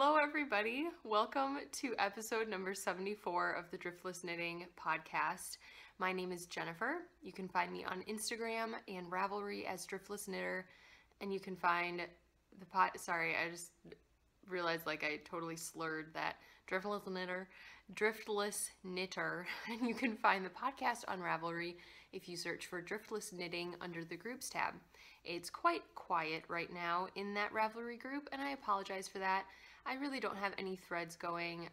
Hello everybody, welcome to episode number 74 of the Driftless Knitting podcast. My name is Jennifer. You can find me on Instagram and Ravelry as Driftless Knitter, and you can find the sorry, I just realized like I totally slurred that. Driftless Knitter, and you can find the podcast on Ravelry if you search for Driftless Knitting under the groups tab. It's quite quiet right now in that Ravelry group, and I apologize for that. I really don't have any threads going.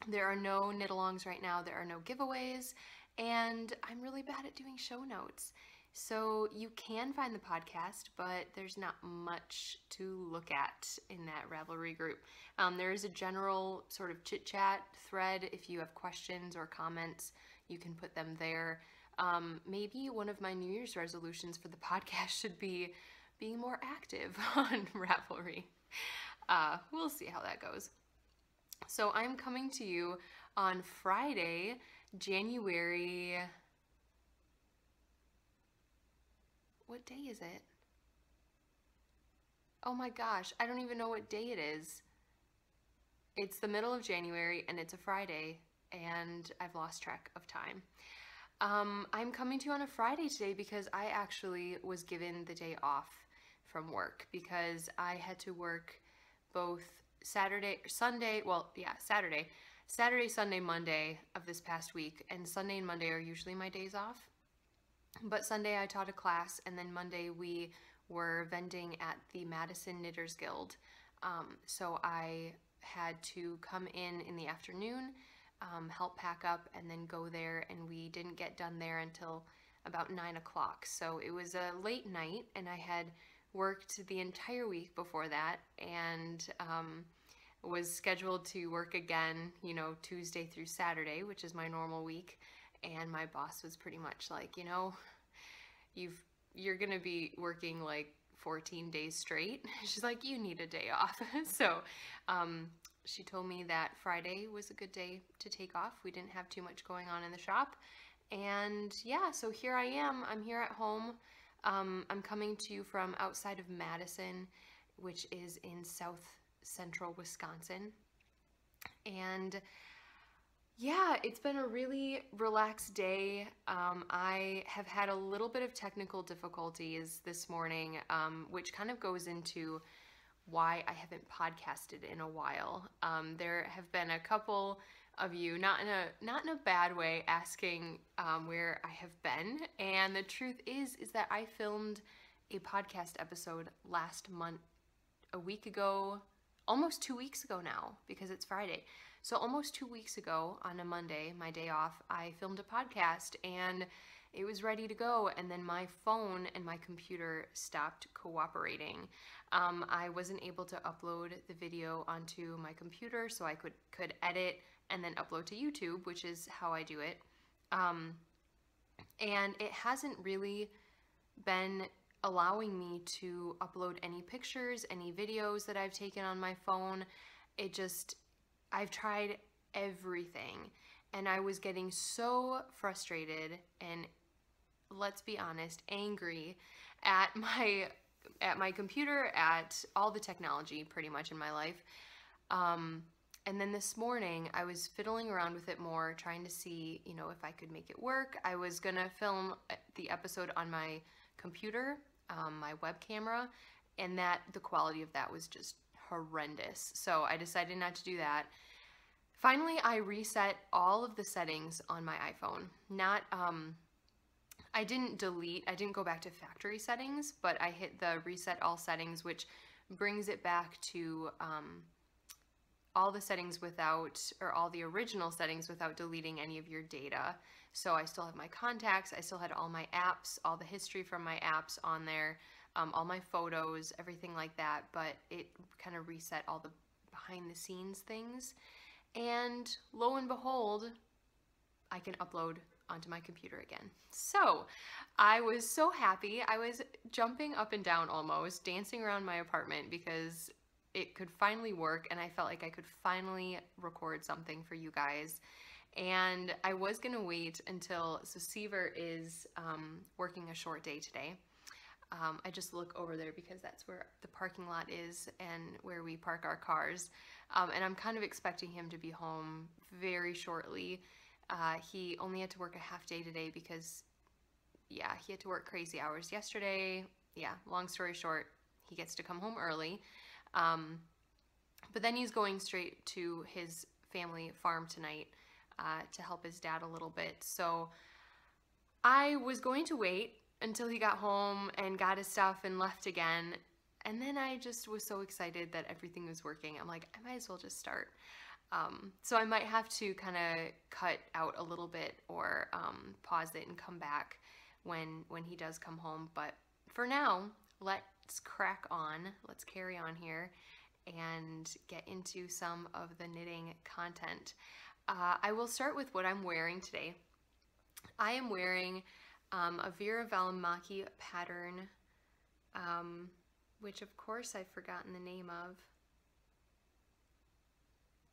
There are no knit-alongs right now, there are no giveaways, and I'm really bad at doing show notes. So you can find the podcast, but there's not much to look at in that Ravelry group. There is a general sort of chit-chat thread. If you have questions or comments, you can put them there. Maybe one of my New Year's resolutions for the podcast should be being more active on Ravelry. We'll see how that goes. So I'm coming to you on Friday, January... What day is it? Oh my gosh, I don't even know what day it is. It's the middle of January and it's a Friday and I've lost track of time. I'm coming to you on a Friday today because I actually was given the day off from work because I had to work both Saturday, Sunday, Sunday, Monday of this past week, and Sunday and Monday are usually my days off. But Sunday I taught a class, and then Monday we were vending at the Madison Knitters Guild. So I had to come in the afternoon, help pack up, and then go there, and we didn't get done there until about 9 o'clock. So it was a late night, and I had worked the entire week before that, and was scheduled to work again, you know, Tuesday through Saturday, which is my normal week. And my boss was pretty much like, you know, you're gonna be working like 14 days straight. She's like, you need a day off. So she told me that Friday was a good day to take off. We didn't have too much going on in the shop. And yeah, so here I am. I'm here at home. I'm coming to you from outside of Madison, which is in south central Wisconsin. And yeah, it's been a really relaxed day. I have had a little bit of technical difficulties this morning, which kind of goes into why I haven't podcasted in a while. There have been a couple of you, not in a bad way, asking where I have been, and the truth is that I filmed a podcast episode last month, a week ago, almost 2 weeks ago now, because it's Friday. So almost 2 weeks ago on a Monday, my day off, I filmed a podcast and it was ready to go, and then my phone and my computer stopped cooperating. I wasn't able to upload the video onto my computer, so I could edit and then upload to YouTube, which is how I do it. And it hasn't really been allowing me to upload any pictures, any videos that I've taken on my phone. I've tried everything, and I was getting so frustrated and, let's be honest, angry at my computer, at all the technology pretty much in my life. And then this morning I was fiddling around with it more, trying to see, you know, if I could make it work. I was gonna film the episode on my computer, my web camera, and the quality of that was just horrendous. So I decided not to do that. Finally, I reset all of the settings on my iPhone. I didn't go back to factory settings, but I hit the reset all settings, which brings it back to all the settings all the original settings without deleting any of your data. So I still have my contacts, I still had all my apps, all the history from my apps on there, all my photos, everything like that, but it kind of reset all the behind the scenes things. And lo and behold, I can upload onto my computer again. So I was so happy. I was jumping up and down almost, dancing around my apartment because it could finally work, and I felt like I could finally record something for you guys. And I was gonna wait until, so Seaver is working a short day today. I just look over there because that's where the parking lot is and where we park our cars. And I'm kind of expecting him to be home very shortly. He only had to work a half day today because, yeah, he had to work crazy hours yesterday. Yeah, long story short, he gets to come home early. But then he's going straight to his family farm tonight to help his dad a little bit. So I was going to wait until he got home and got his stuff and left again. And then I just was so excited that everything was working. I'm like, I might as well just start. So I might have to kind of cut out a little bit or pause it and come back when he does come home. But for now, let's crack on. Let's carry on here and get into some of the knitting content. I will start with what I'm wearing today. I am wearing a Vera Valimaki pattern, which of course I've forgotten the name of.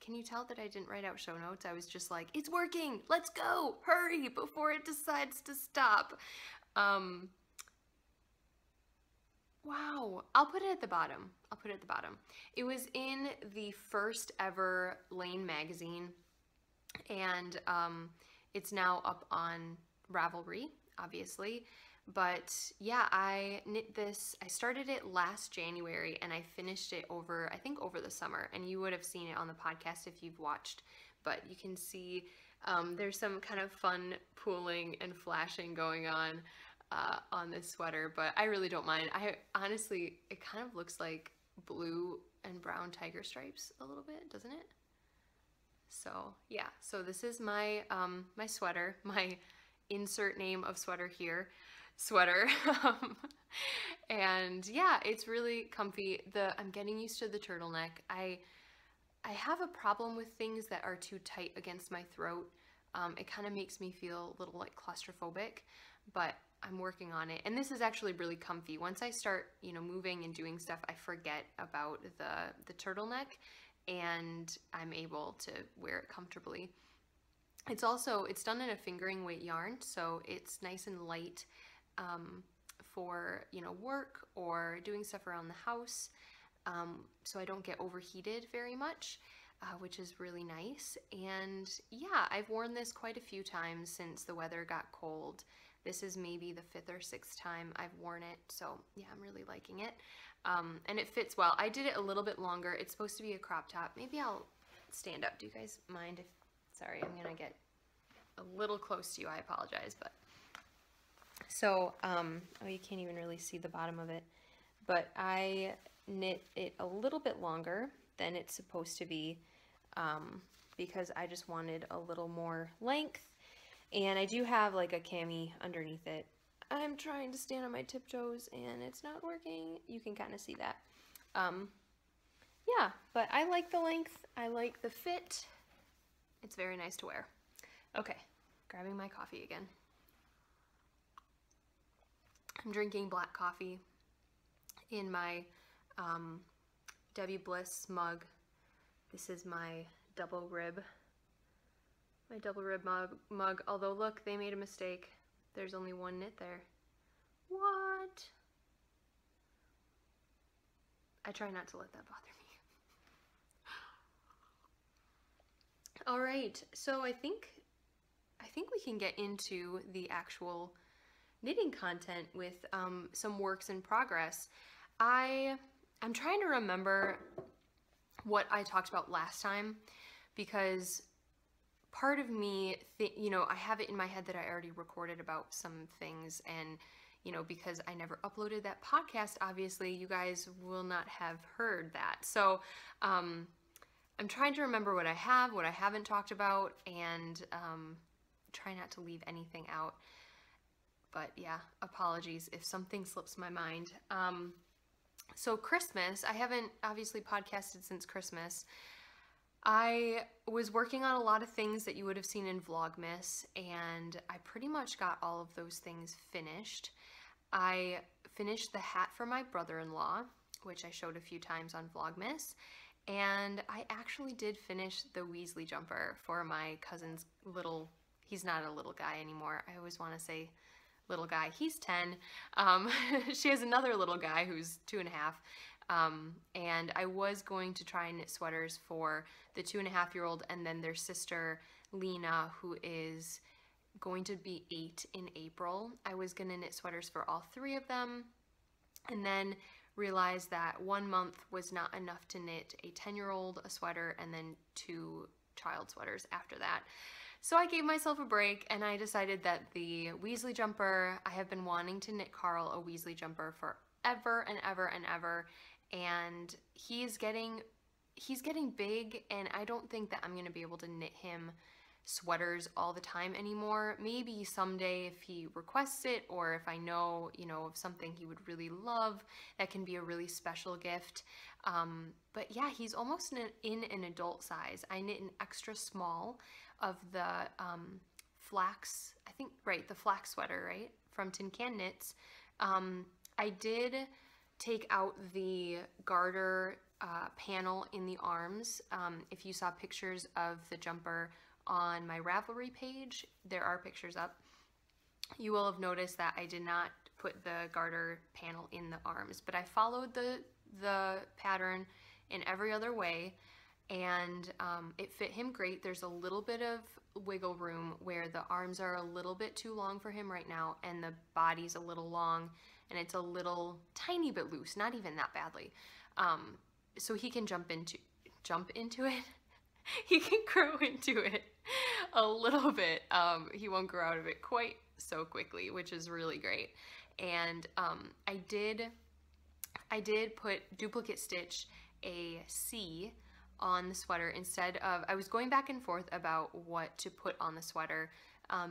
Can you tell that I didn't write out show notes? I was just like, it's working, let's go, hurry, before it decides to stop. Wow, I'll put it at the bottom. It was in the first ever Lane magazine, and it's now up on Ravelry, obviously. But yeah, I knit this, I started it last January and I finished it I think over the summer, and you would have seen it on the podcast if you've watched, but you can see there's some kind of fun pooling and flashing going on this sweater, but I really don't mind. I honestly, it kind of looks like blue and brown tiger stripes a little bit, doesn't it? So yeah, so this is my my sweater, my insert name of sweater here, sweater. And yeah, it's really comfy. I'm getting used to the turtleneck. I have a problem with things that are too tight against my throat. It kind of makes me feel a little like claustrophobic, but I'm working on it. And this is actually really comfy. Once I start, you know, moving and doing stuff, I forget about the turtleneck and I'm able to wear it comfortably. It's done in a fingering weight yarn, so it's nice and light for, you know, work or doing stuff around the house. So I don't get overheated very much, which is really nice. And yeah, I've worn this quite a few times since the weather got cold. This is maybe the 5th or 6th time I've worn it, so yeah, I'm really liking it. And it fits well. I did it a little bit longer. It's supposed to be a crop top. Maybe I'll stand up. Do you guys mind if... Sorry, I'm gonna get a little close to you. I apologize, but... So, oh, you can't even really see the bottom of it. But I knit it a little bit longer than it's supposed to be because I just wanted a little more length. And I do have like a cami underneath it. I'm trying to stand on my tiptoes and it's not working. You can kind of see that. Yeah, but I like the length. I like the fit. It's very nice to wear. Okay, grabbing my coffee again. I'm drinking black coffee in my Debbie Bliss mug. This is my double rib. My double rib mug, although look, they made a mistake. There's only one knit there. What? I try not to let that bother me. All right, so I think we can get into the actual knitting content with some works in progress. I'm trying to remember what I talked about last time because part of me, you know, I have it in my head that I already recorded about some things, and, you know, because I never uploaded that podcast, obviously, you guys will not have heard that. So, I'm trying to remember what I have, what I haven't talked about, and try not to leave anything out. But yeah, apologies if something slips my mind. So Christmas, I haven't obviously podcasted since Christmas. I was working on a lot of things that you would have seen in Vlogmas, and I pretty much got all of those things finished. I finished the hat for my brother-in-law, which I showed a few times on Vlogmas, and I actually did finish the Weasley jumper for my cousin's little, he's not a little guy anymore, I always want to say little guy. He's 10. She has another little guy who's 2.5. And I was going to try and knit sweaters for the 2.5-year-old and then their sister Lena, who is going to be 8 in April. I was going to knit sweaters for all 3 of them, and then realized that 1 month was not enough to knit a 10-year-old a sweater and then 2 child sweaters after that. So I gave myself a break and I decided that the Weasley jumper, I have been wanting to knit Carl a Weasley jumper forever and ever and ever, and he's getting big, and I don't think that I'm going to be able to knit him sweaters all the time anymore. Maybe someday if he requests it, or if I know, of something he would really love, that can be a really special gift. But yeah, he's almost in an adult size. I knit an extra small of the flax, I think, right, the flax sweater, right, from Tin Can Knits. I did take out the garter panel in the arms. If you saw pictures of the jumper on my Ravelry page, there are pictures up, you will have noticed that I did not put the garter panel in the arms, but I followed the pattern in every other way, and it fit him great. There's a little bit of wiggle room where the arms are a little bit too long for him right now, and the body's a little long, and it's a little tiny bit loose, not even that badly. So he can jump into it. He can grow into it a little bit. He won't grow out of it quite so quickly, which is really great. And I did put duplicate stitch a C on the sweater instead of, I was going back and forth about what to put on the sweater,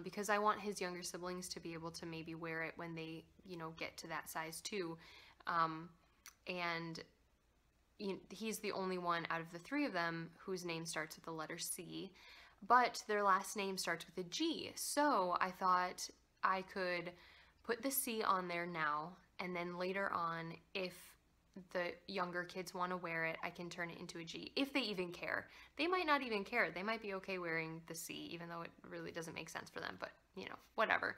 because I want his younger siblings to be able to maybe wear it when they, get to that size too. And he's the only one out of the 3 of them whose name starts with the letter C, but their last name starts with a G. So I thought I could put the C on there now, and then later on, if the younger kids want to wear it, I can turn it into a G, if they even care. They might not even care. They might be okay wearing the C, even though it really doesn't make sense for them, but whatever.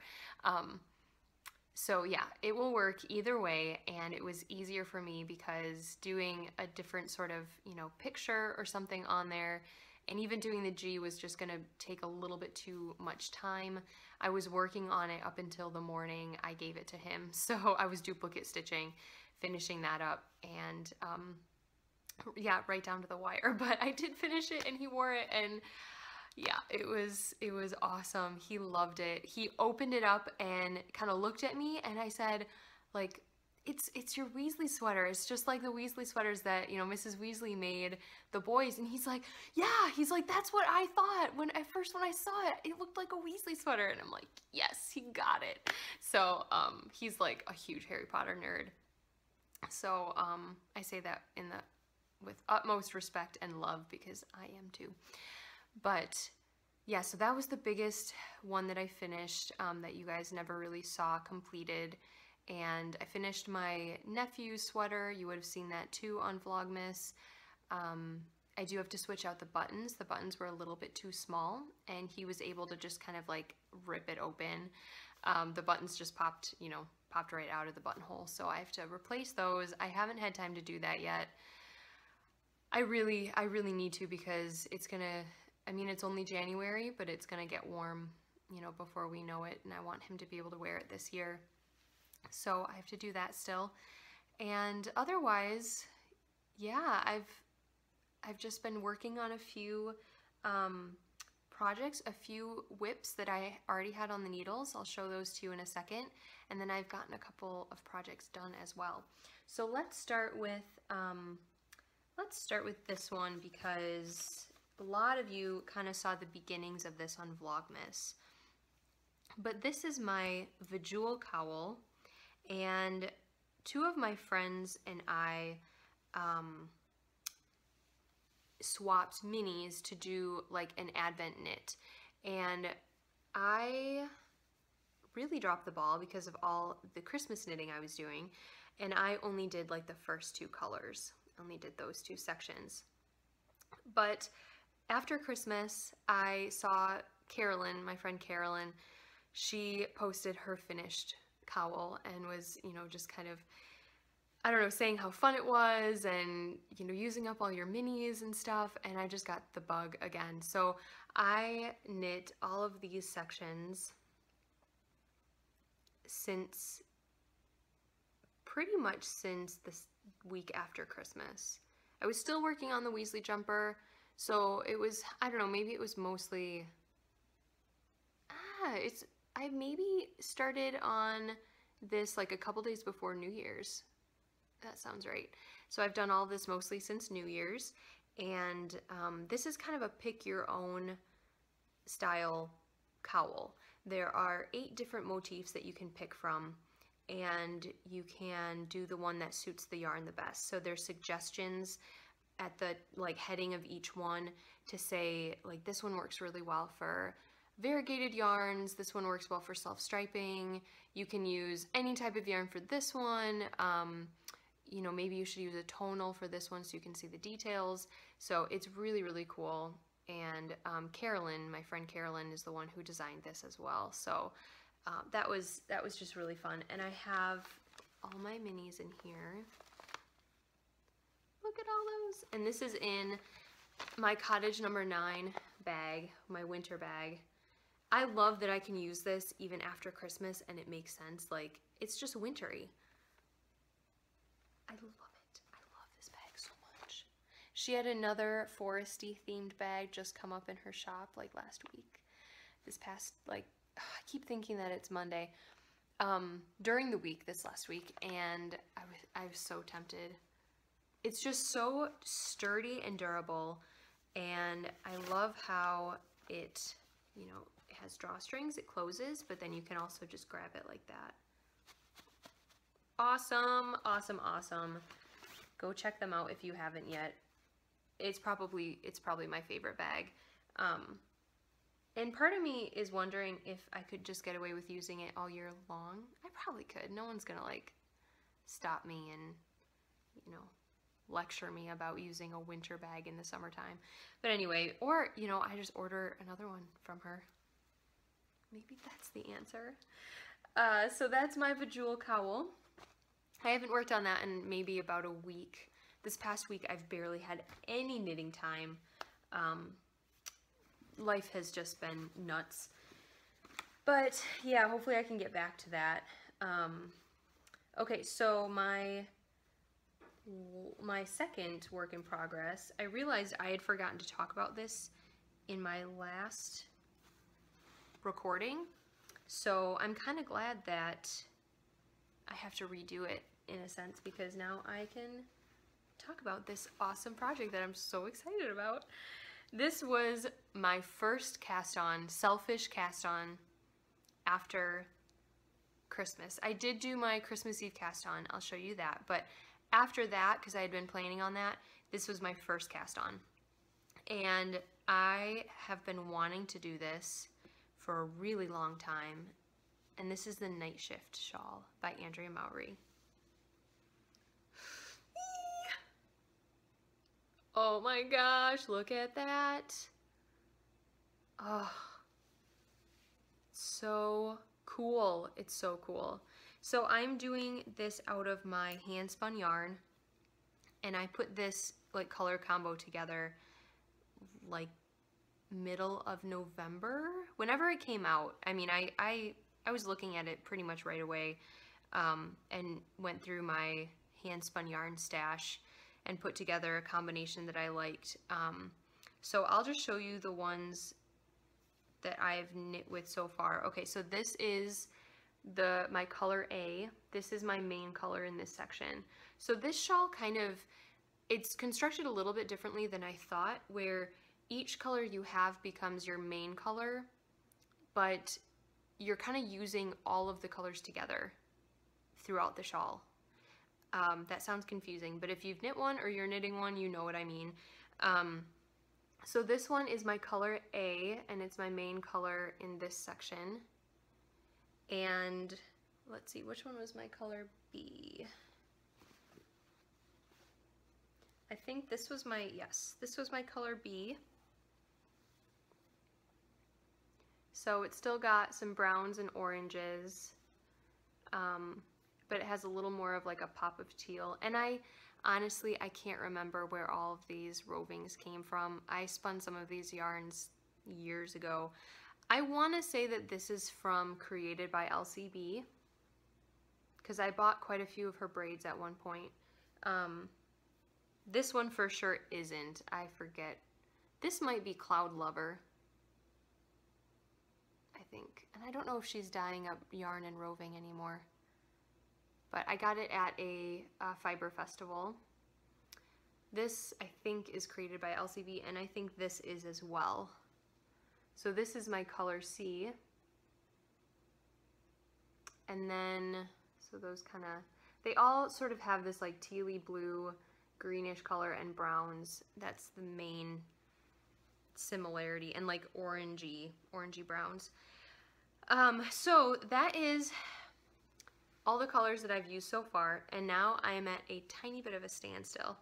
So yeah, it will work either way, and it was easier for me because doing a different sort of, picture or something on there, and even doing the G was just going to take a little bit too much time. I was working on it up until the morning I gave it to him, so I was duplicate stitching, finishing that up, and yeah, right down to the wire, but I did finish it and he wore it, and yeah, it was awesome. He loved it. He opened it up and kind of looked at me, and I said, like, it's your Weasley sweater. It's just like the Weasley sweaters that, Mrs. Weasley made the boys. And he's like, yeah, he's like, that's what I thought when I saw it. It looked like a Weasley sweater. And I'm like, yes, he got it. So he's like a huge Harry Potter nerd. So I say that with utmost respect and love, because I am too. But yeah, so that was the biggest one that I finished, that you guys never really saw completed. And I finished my nephew's sweater. You would have seen that too on Vlogmas. I do have to switch out the buttons. The buttons were a little bit too small, and he was able to just kind of like rip it open. The buttons just popped right out of the buttonhole, so I have to replace those. I haven't had time to do that yet. I really need to, because it's gonna, it's only January, but it's gonna get warm, before we know it, and I want him to be able to wear it this year. So I have to do that still. And otherwise, yeah, I've just been working on a few projects, a few whips that I already had on the needles. I'll show those to you in a second. And then I've gotten a couple of projects done as well. So let's start with this one, because a lot of you kind of saw the beginnings of this on Vlogmas. But this is my Vajul cowl, and 2 of my friends and I swapped minis to do like an advent knit, and I really dropped the ball because of all the Christmas knitting I was doing, and I only did like the first 2 colors, only did those 2 sections. But after Christmas, I saw Carolyn, my friend Carolyn, she posted her finished cowl and was, you know, just kind of, I don't know, saying how fun it was and, you know, using up all your minis and stuff, and I just got the bug again. So I knit all of these sections since pretty much since this week after Christmas. I was still working on the Weasley jumper, so it was, I don't know, maybe it was mostly, I maybe started on this like a couple days before New Year's. That sounds right. So I've done all this mostly since New Year's, and this is kind of a pick your own style cowl. There are 8 different motifs that you can pick from, and you can do the one that suits the yarn the best. So there's suggestions at the like heading of each one to say like this one works really well for variegated yarns, this one works well for self-striping, you can use any type of yarn for this one, you know, maybe you should use a tonal for this one so you can see the details. So it's really, really cool. And Carolyn, my friend Carolyn, is the one who designed this as well. So that was just really fun. And I have all my minis in here. Look at all those. And this is in my Cottage number 9 bag, my winter bag. I love that I can use this even after Christmas and it makes sense. Like, it's just wintry. I love it. I love this bag so much. She had another foresty themed bag just come up in her shop like last week. This past, like, I keep thinking that it's Monday. During the week, this last week, and I was so tempted. It's just so sturdy and durable, and I love how it, you know, it has drawstrings, it closes, but then you can also just grab it like that. Awesome, awesome, awesome. Go check them out if you haven't yet. It's probably my favorite bag. And part of me is wondering if I could just get away with using it all year long. I probably could. No one's gonna like stop me and, you know, lecture me about using a winter bag in the summertime. But anyway, or, you know, I just order another one from her. Maybe that's the answer. So that's my Bejeweled cowl. I haven't worked on that in maybe about a week. This past week I've barely had any knitting time. Life has just been nuts. But yeah, hopefully I can get back to that. Okay, so my second work in progress, I realized I had forgotten to talk about this in my last recording. So I'm kind of glad that I have to redo it in a sense, because now I can talk about this awesome project that I'm so excited about. This was my first cast on, selfish cast on after Christmas. I did do my Christmas Eve cast on, I'll show you that, but after that, because I had been planning on that, this was my first cast on. And I have been wanting to do this for a really long time. And this is the Night Shift shawl by Andrea Mowry. Oh my gosh, look at that. Oh, so cool. It's so cool. So I'm doing this out of my hand spun yarn, and I put this like color combo together like middle of November, whenever it came out. I mean, I was looking at it pretty much right away, and went through my hand spun yarn stash and put together a combination that I liked. So I'll just show you the ones that I've knit with so far. Okay, so this is my color A. This is my main color in this section. So this shawl kind of, it's constructed a little bit differently than I thought, where each color you have becomes your main color, but you're kind of using all of the colors together throughout the shawl. That sounds confusing, but if you've knit one or you're knitting one, you know what I mean. So this one is my color A, and it's my main color in this section. And let's see, which one was my color B? I think this was this was my color B. So it's still got some browns and oranges, but it has a little more of like a pop of teal. And honestly, I can't remember where all of these rovings came from. I spun some of these yarns years ago. I want to say that this is from Created by LCB, because I bought quite a few of her braids at one point. This one for sure isn't. I forget. This might be Cloud Lover, I think. And I don't know if she's dyeing up yarn and roving anymore. But I got it at a fiber festival. This, I think, is Created by LCB, and I think this is as well. So this is my color C. And then, so those kind of, they all sort of have this like tealy blue, greenish color, and browns. That's the main similarity, and like orangey browns. So that is all the colors that I've used so far, and now I am at a tiny bit of a standstill.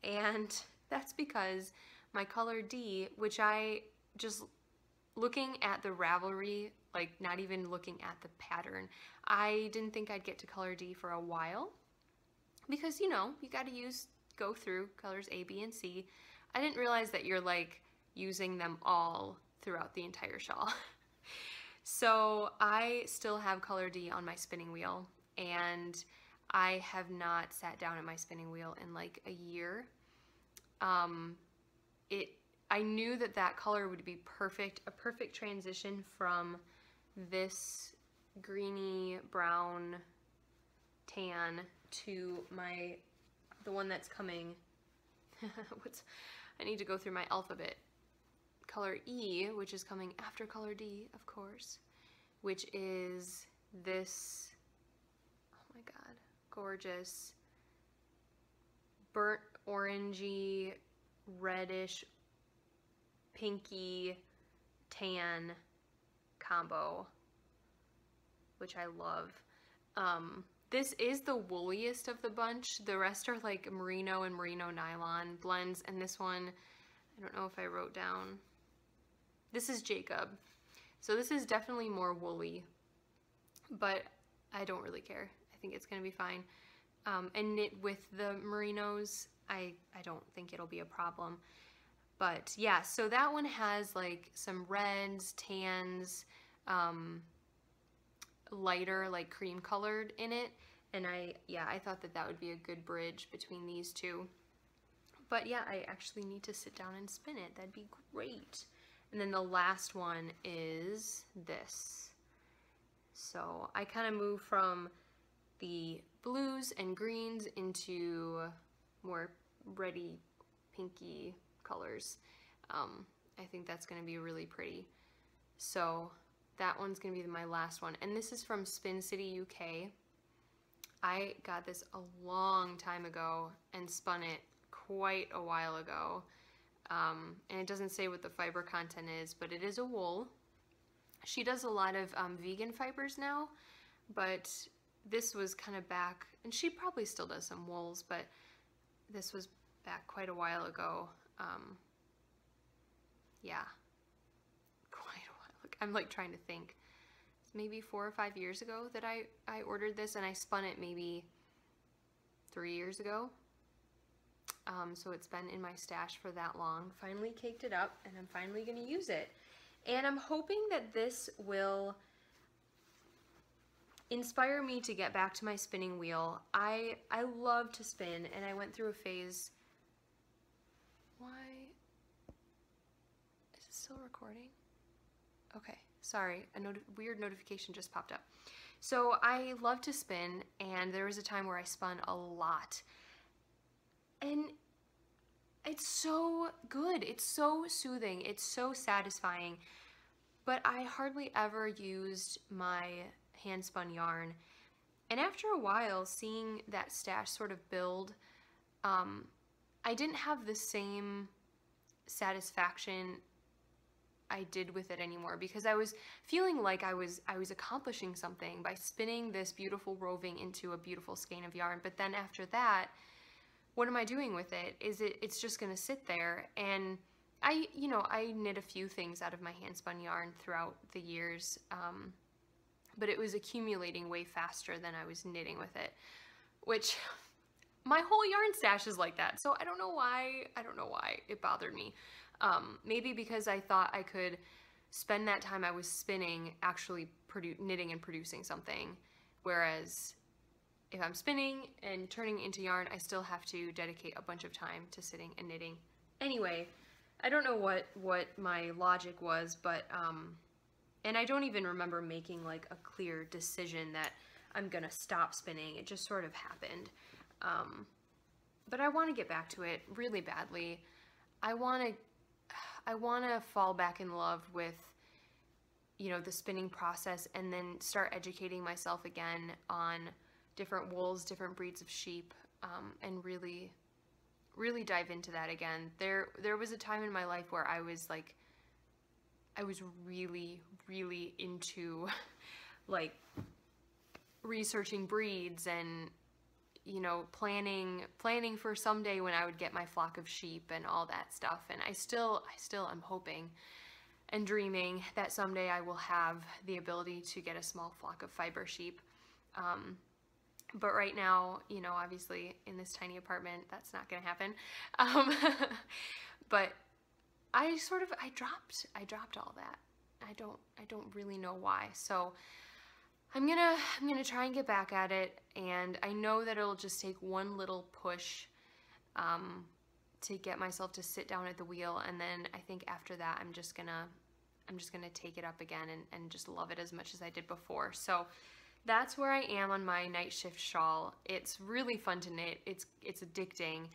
And that's because my color D, which I just, looking at the Ravelry, like not even looking at the pattern, I didn't think I'd get to color D for a while, because you know, you gotta go through colors A, B, and C. I didn't realize that you're like using them all throughout the entire shawl. So I still have color D on my spinning wheel, and I have not sat down at my spinning wheel in like a year. I knew that that color would be perfect, a perfect transition from this greeny brown tan to the one that's coming. I need to go through my alphabet. Color E, which is coming after color D, of course, which is this, oh my god, gorgeous burnt orangey, reddish, pinky, tan combo, which I love. This is the wooliest of the bunch. The rest are like merino and merino nylon blends, and this one, I don't know if I wrote down. This is Jacob. So this is definitely more woolly, but I don't really care. I think it's gonna be fine. And knit with the merinos, I don't think it'll be a problem. But yeah, so that one has like some reds, tans, lighter, like cream colored in it. And I thought that that would be a good bridge between these two. But yeah, I actually need to sit down and spin it. That'd be great. And then the last one is this. So I kind of move from the blues and greens into more reddy, pinky colors. I think that's going to be really pretty. So that one's going to be my last one. And this is from Spin City, UK. I got this a long time ago and spun it quite a while ago. And it doesn't say what the fiber content is, but it is a wool. She does a lot of vegan fibers now, but this was kind of back, and she probably still does some wools, but this was back quite a while ago. Yeah, quite a while. I'm like trying to think. It's maybe 4 or 5 years ago that I ordered this, and I spun it maybe 3 years ago. So it's been in my stash for that long. Finally caked it up, and I'm finally going to use it. And I'm hoping that this will inspire me to get back to my spinning wheel. I love to spin, and I went through a phase. Why is it still recording? Okay, sorry, a weird notification just popped up. So I love to spin, and there was a time where I spun a lot, and it's so good. It's so soothing. It's so satisfying. But I hardly ever used my hand spun yarn. And after a while, seeing that stash sort of build, I didn't have the same satisfaction I did with it anymore, because I was feeling like I was accomplishing something by spinning this beautiful roving into a beautiful skein of yarn. But then after that, what am I doing with it? It's just gonna sit there, and I knit a few things out of my hand spun yarn throughout the years, but it was accumulating way faster than I was knitting with it, which my whole yarn stash is like that. So I don't know why it bothered me. Maybe because I thought I could spend that time I was spinning actually knitting and producing something, whereas if I'm spinning and turning into yarn, I still have to dedicate a bunch of time to sitting and knitting. Anyway, I don't know what my logic was, but and I don't even remember making like a clear decision that I'm gonna stop spinning. It just sort of happened. But I want to get back to it really badly. I want to fall back in love with, you know, the spinning process, and then start educating myself again on different wools, different breeds of sheep, and really dive into that again. There was a time in my life where I was really into like researching breeds and, you know, planning for someday when I would get my flock of sheep and all that stuff. And I still am hoping and dreaming that someday I will have the ability to get a small flock of fiber sheep. But right now, you know, obviously in this tiny apartment, that's not going to happen. But I dropped all that. I don't really know why. So I'm gonna try and get back at it, and I know that it'll just take one little push to get myself to sit down at the wheel, and then I think after that I'm just gonna take it up again and just love it as much as I did before. So that's where I am on my night shift shawl. It's really fun to knit. It's addicting,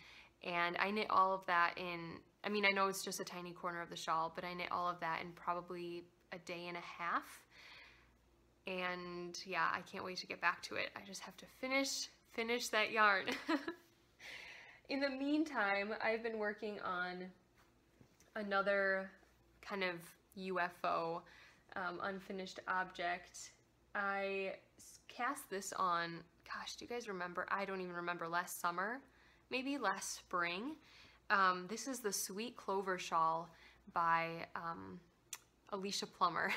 and I knit all of that in, I mean, I know it's just a tiny corner of the shawl, but I knit all of that in probably a day and a half. And yeah, I can't wait to get back to it. I just have to finish that yarn. In the meantime, I've been working on another kind of UFO, unfinished object. I cast this on, gosh, do you guys remember? I don't even remember, last summer, maybe last spring. This is the Sweet Clover Shawl by Alicia Plummer.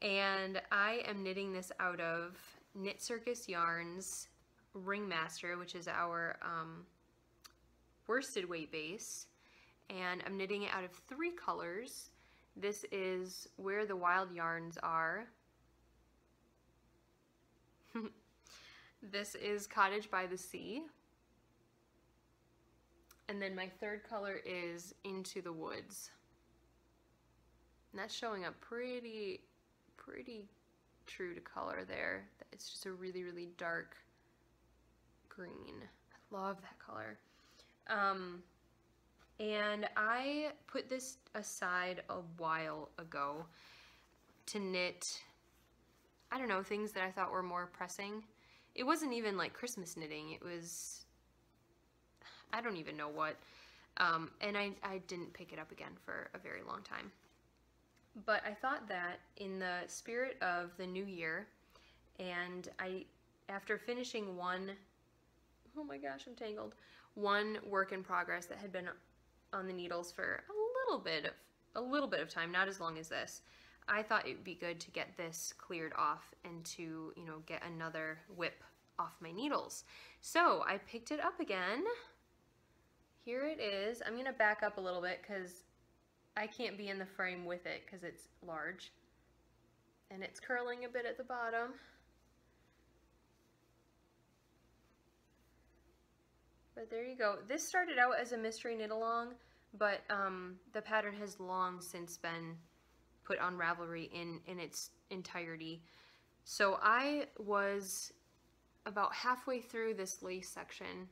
And I am knitting this out of Knit Circus Yarns Ringmaster, which is our worsted weight base. And I'm knitting it out of 3 colors. This is Where the Wild Yarns Are. This is Cottage by the Sea. And then my 3rd color is Into the Woods. And that's showing up pretty true to color there. It's just a really dark green. I love that color. And I put this aside a while ago to knit, I don't know, things that I thought were more pressing. It wasn't even like Christmas knitting. It was, I don't even know what. And I didn't pick it up again for a very long time. But I thought that in the spirit of the new year, and after finishing one, oh my gosh, I'm tangled, one work in progress that had been on the needles for a little bit of time, not as long as this, I thought it would be good to get this cleared off and to, you know, get another whip off my needles. So I picked it up again. Here it is. I'm gonna back up a little bit because I can't be in the frame with it because it's large. And it's curling a bit at the bottom. But there you go. This started out as a mystery knit along, but the pattern has long since been put on Ravelry in its entirety. So I was about halfway through this lace section.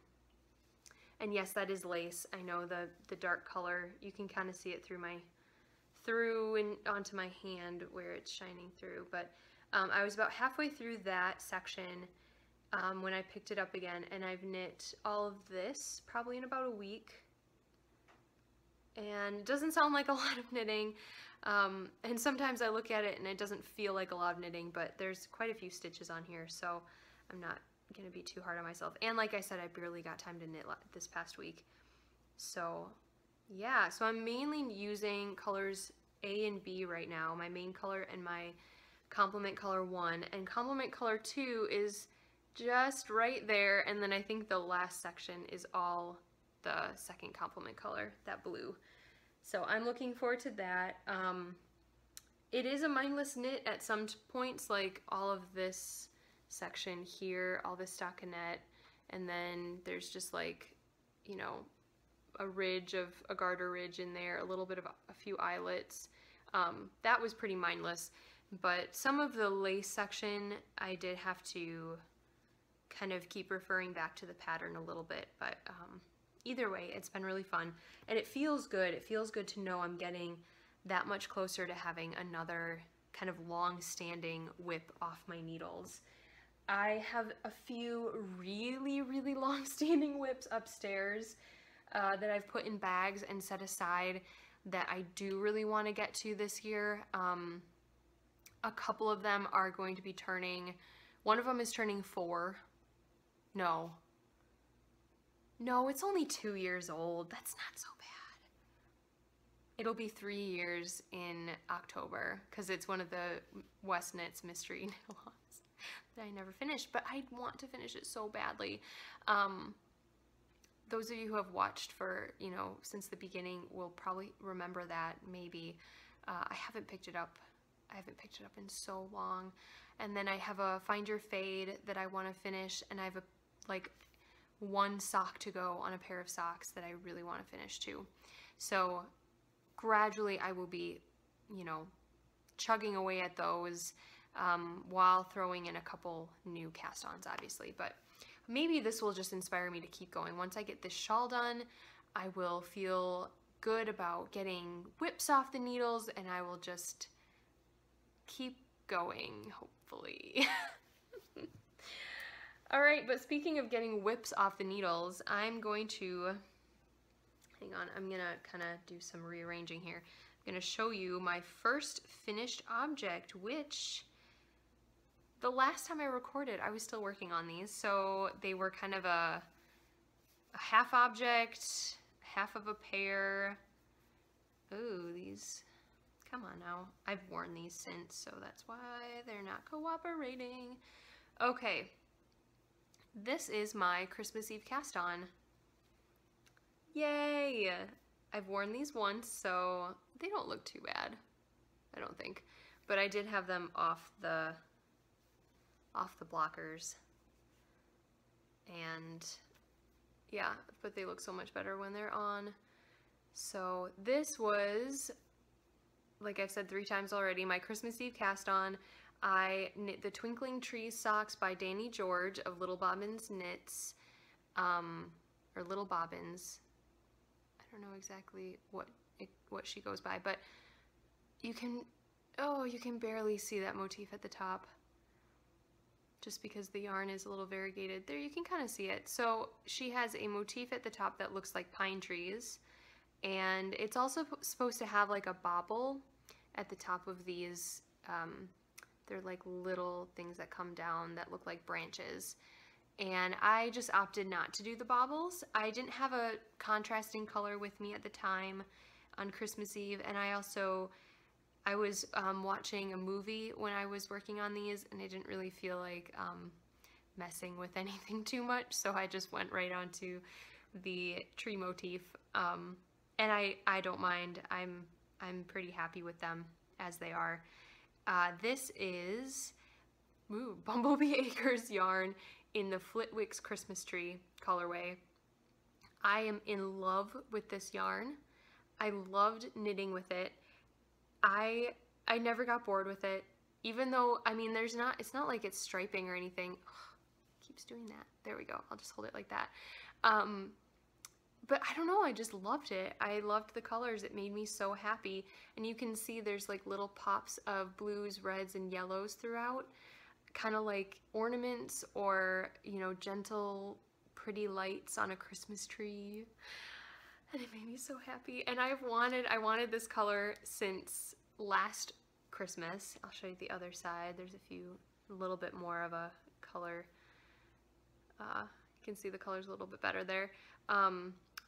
And yes, that is lace. I know the dark color, you can kind of see it through and onto my hand where it's shining through. But I was about halfway through that section when I picked it up again, and I've knit all of this probably in about a week. And it doesn't sound like a lot of knitting, and sometimes I look at it and it doesn't feel like a lot of knitting, but there's quite a few stitches on here, so I'm not gonna be too hard on myself. And like I said, I barely got time to knit this past week, so yeah, so I'm mainly using colors A and B right now, my main color and my complement color 1, and complement color 2 is just right there, and then I think the last section is all the second complement color, that blue. So I'm looking forward to that. It is a mindless knit at some points, like all of this section here, all this stockinette, and then there's just like, you know, a garter ridge in there, a little bit of a few eyelets. That was pretty mindless, but some of the lace section I did have to kind of keep referring back to the pattern a little bit, but either way, it's been really fun, and it feels good. It feels good to know I'm getting that much closer to having another kind of long-standing whip off my needles. I have a few really, really long-standing whips upstairs that I've put in bags and set aside that I do really want to get to this year. A couple of them are going to be turning, one of them is turning 4. No, it's only 2 years old. That's not so bad. It'll be 3 years in October because it's one of the West Knits mystery knit-alongs that I never finished, but I want to finish it so badly. Those of you who have watched for, you know, since the beginning will probably remember that, maybe. I haven't picked it up. I haven't picked it up in so long. And then I have a Find Your Fade that I want to finish, and I have like one sock to go on a pair of socks that I really want to finish too. So gradually I will be, you know, chugging away at those while throwing in a couple new cast-ons, obviously. But maybe this will just inspire me to keep going. Once I get this shawl done, I will feel good about getting whips off the needles, and I will just keep going, hopefully. All right, but speaking of getting whips off the needles, I'm going to, hang on, I'm gonna kind of do some rearranging here. I'm gonna show you my first finished object, which the last time I recorded, I was still working on these, so they were kind of a half object, half of a pair. Ooh, these, come on now. I've worn these since, so that's why they're not cooperating. Okay. This is my Christmas Eve cast on. Yay! I've worn these once, so they don't look too bad, I don't think. But I did have them off the blockers. And yeah, but they look so much better when they're on. So this was, like I've said 3 times already, my Christmas Eve cast on. I knit the Twinkling Trees socks by Danny George of Little Bobbins Knits, or Little Bobbins. I don't know exactly what she goes by, but you can barely see that motif at the top, just because the yarn is a little variegated. There, you can kind of see it. So she has a motif at the top that looks like pine trees, and it's also supposed to have like a bobble at the top of these. They're like little things that come down that look like branches. And I just opted not to do the bobbles. I didn't have a contrasting color with me at the time on Christmas Eve, and I was watching a movie when I was working on these, and I didn't really feel like messing with anything too much, so I just went right onto the tree motif. And I don't mind. I'm pretty happy with them as they are. This is Bumblebee Acres yarn in the Flitwick's Christmas Tree colorway. I am in love with this yarn. I loved knitting with it. I never got bored with it, even though, I mean, it's not like it's striping or anything. Ugh, it keeps doing that. There we go. I'll just hold it like that. But I don't know, I just loved it. I loved the colors. It made me so happy. And you can see there's like little pops of blues, reds, and yellows throughout, kind of like ornaments or, you know, gentle, pretty lights on a Christmas tree. And it made me so happy. And I wanted this color since last Christmas. I'll show you the other side. There's a little bit more of a color. You can see the colors a little bit better there.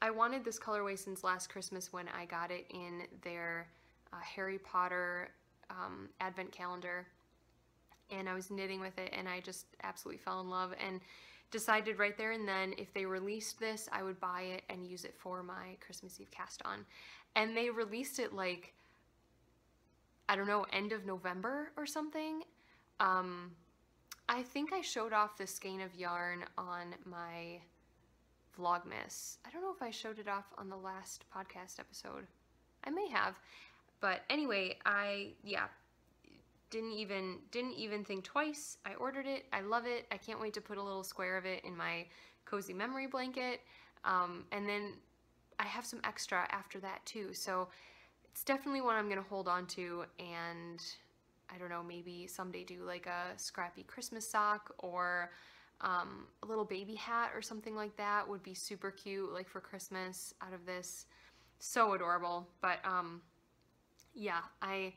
I wanted this colorway since last Christmas when I got it in their Harry Potter advent calendar, and I was knitting with it, and I just absolutely fell in love and decided right there and then if they released this, I would buy it and use it for my Christmas Eve cast on. And they released it like, I don't know, end of November or something. I think I showed off the skein of yarn on my Vlogmas. I don't know if I showed it off on the last podcast episode. I may have. But anyway, yeah, didn't even think twice. I ordered it. I love it. I can't wait to put a little square of it in my cozy memory blanket. And then I have some extra after that too. So it's definitely one I'm going to hold on to, and I don't know, maybe someday do like a scrappy Christmas sock or a little baby hat or something like that would be super cute, like for Christmas out of this. So adorable. But yeah, I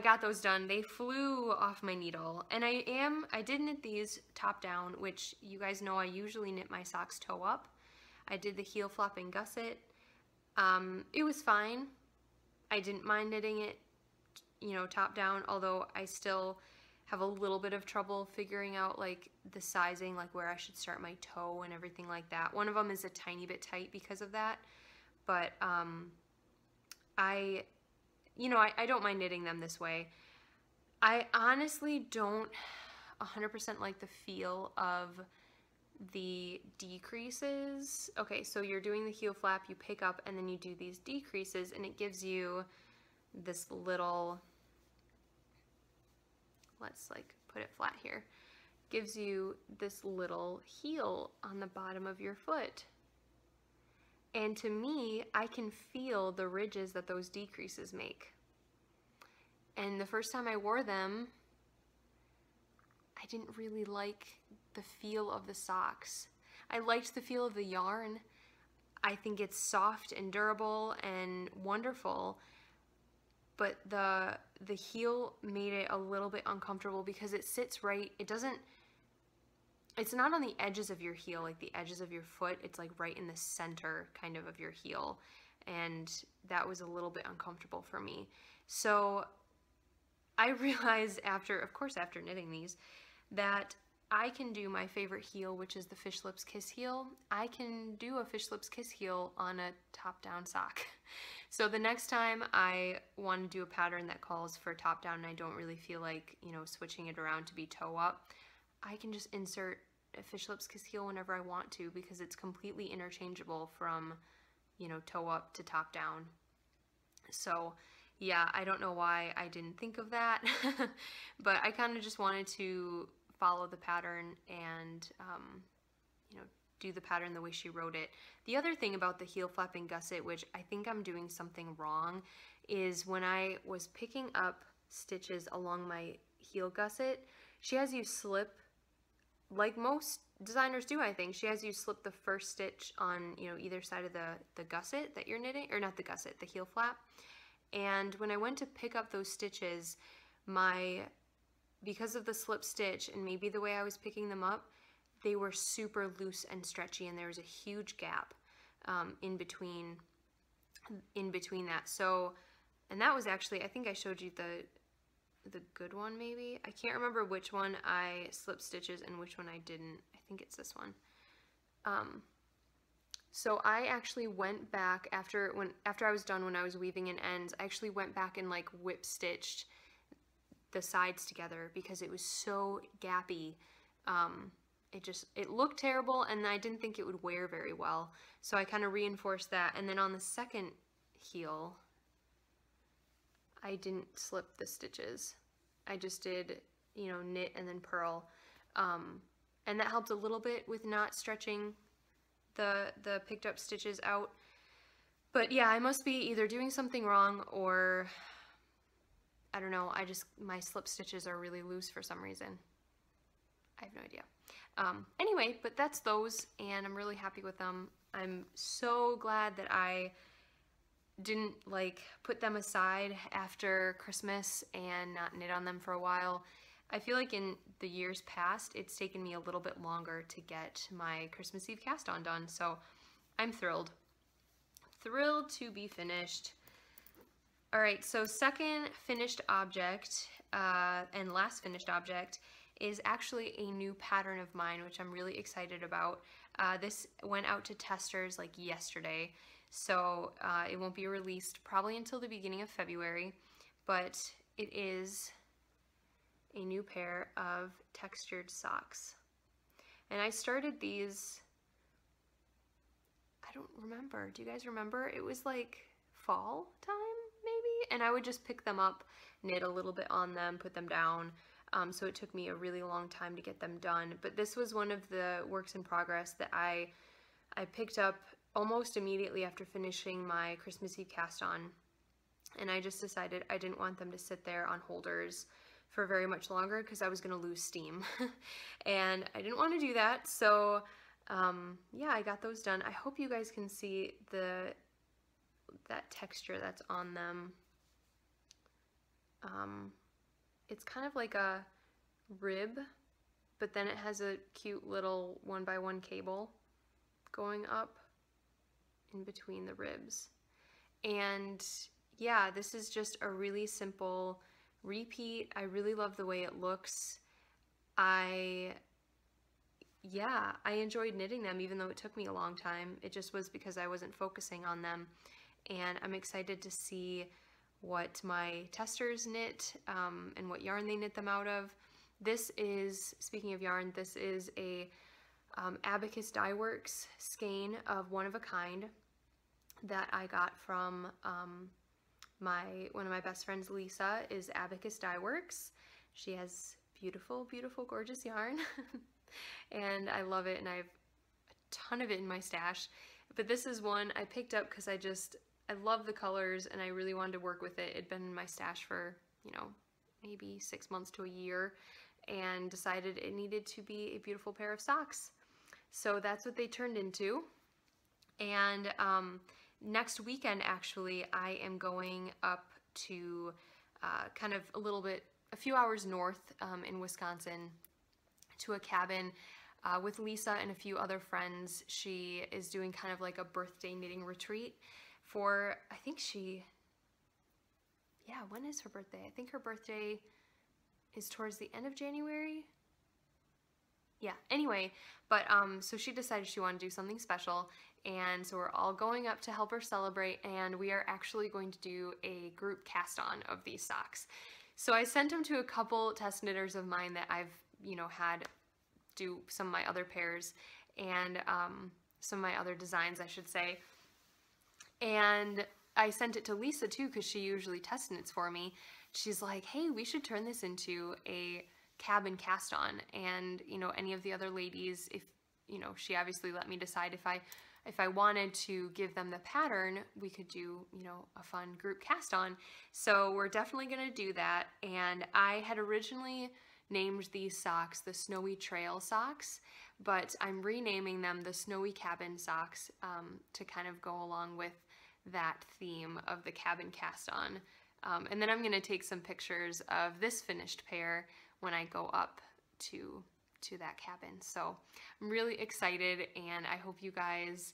got those done. They flew off my needle, and I did knit these top down, which you guys know I usually knit my socks toe up. I did the heel flap and gusset. It was fine. I didn't mind knitting it, you know, top down, although I still have a little bit of trouble figuring out like the sizing, like where I should start my toe and everything like that. One of them is a tiny bit tight because of that, but I don't mind knitting them this way. I honestly don't 100% like the feel of the decreases. Okay, so you're doing the heel flap, you pick up, and then you do these decreases, and it gives you this little, let's like put it flat here, gives you this little heel on the bottom of your foot. And to me, I can feel the ridges that those decreases make. And the first time I wore them, I didn't really like the feel of the socks. I liked the feel of the yarn. I think it's soft and durable and wonderful, but the heel made it a little bit uncomfortable because it sits right, it's not on the edges of your heel, like the edges of your foot. It's like right in the center kind of your heel. And that was a little bit uncomfortable for me. So I realized after knitting these, that I can do my favorite heel, which is the Fish Lips Kiss heel. I can do a Fish Lips Kiss heel on a top-down sock. So the next time I want to do a pattern that calls for top-down and I don't really feel like, you know, switching it around to be toe-up, I can just insert a Fish Lips Kiss heel whenever I want to, because it's completely interchangeable from, you know, toe-up to top-down. So yeah, I don't know why I didn't think of that, but I kind of just wanted to follow the pattern and, you know, do the pattern the way she wrote it. The other thing about the heel flapping gusset, which I think I'm doing something wrong, is when I was picking up stitches along my heel gusset, she has you slip, like most designers do, I think, she has you slip the first stitch on, you know, either side of the gusset that you're knitting, or not the gusset, the heel flap. And when I went to pick up those stitches, because of the slip stitch and maybe the way I was picking them up, they were super loose and stretchy, and there was a huge gap in between that. So, and that was actually, I think I showed you the good one maybe. I can't remember which one I slip stitches and which one I didn't. I think it's this one. So I actually went back after I was done, when I was weaving in ends, I actually went back and like whip stitched the sides together because it was so gappy. It looked terrible, and I didn't think it would wear very well. So I kind of reinforced that. And then on the second heel, I didn't slip the stitches. I just did, you know, knit and then purl. And that helped a little bit with not stretching the picked up stitches out. But yeah, I must be either doing something wrong, or I don't know, my slip stitches are really loose for some reason. I have no idea. Anyway, but that's those, and I'm really happy with them. I'm so glad that I didn't like put them aside after Christmas and not knit on them for a while. I feel like in the years past, it's taken me a little bit longer to get my Christmas Eve cast on done, so I'm thrilled. thrilled to be finished. All right, so second finished object and last finished object is actually a new pattern of mine, which I'm really excited about. This went out to testers like yesterday, so it won't be released probably until the beginning of February, but it is a new pair of textured socks. And I started these, I don't remember, do you guys remember? It was like fall time maybe, and I would just pick them up, knit a little bit on them, put them down. So it took me a really long time to get them done, but this was one of the works in progress that I picked up almost immediately after finishing my Christmas Eve cast on, and I just decided I didn't want them to sit there on holders for very much longer because I was going to lose steam and I didn't want to do that. So yeah, I got those done. I hope you guys can see that texture that's on them. It's kind of like a rib, but then it has a cute little 1x1 cable going up in between the ribs. And yeah, this is just a really simple repeat. I really love the way it looks. I enjoyed knitting them even though it took me a long time. It just was because I wasn't focusing on them. And I'm excited to see what my testers knit and what yarn they knit them out of. This is, speaking of yarn, this is a Abacus Dye Works skein of One of a Kind that I got from one of my best friends, Lisa, is Abacus Dye Works. She has beautiful, beautiful, gorgeous yarn and I love it, and I have a ton of it in my stash. But this is one I picked up because I love the colors and I really wanted to work with it. It'd been in my stash for, you know, maybe 6 months to a year, and decided it needed to be a beautiful pair of socks. So that's what they turned into. And next weekend, actually, I am going up to kind of a few hours north in Wisconsin to a cabin with Lisa and a few other friends. She is doing kind of like a birthday knitting retreat for, I think when is her birthday? I think her birthday is towards the end of January. Yeah, anyway, but so she decided she wanted to do something special, and so we're all going up to help her celebrate, and we are actually going to do a group cast on of these socks. So I sent them to a couple test knitters of mine that I've, you know, had do some of my other pairs and some of my other designs, I should say. And I sent it to Lisa too, because she usually test knits for me. She's like, hey, we should turn this into a cabin cast on. And, you know, any of the other ladies, if, you know, she obviously let me decide if I wanted to give them the pattern, we could do, you know, a fun group cast on. So we're definitely going to do that. And I had originally named these socks the Snowy Trail socks, but I'm renaming them the Snowy Cabin socks to kind of go along with that theme of the cabin cast on. And then I'm going to take some pictures of this finished pair when I go up to that cabin. So I'm really excited, and I hope you guys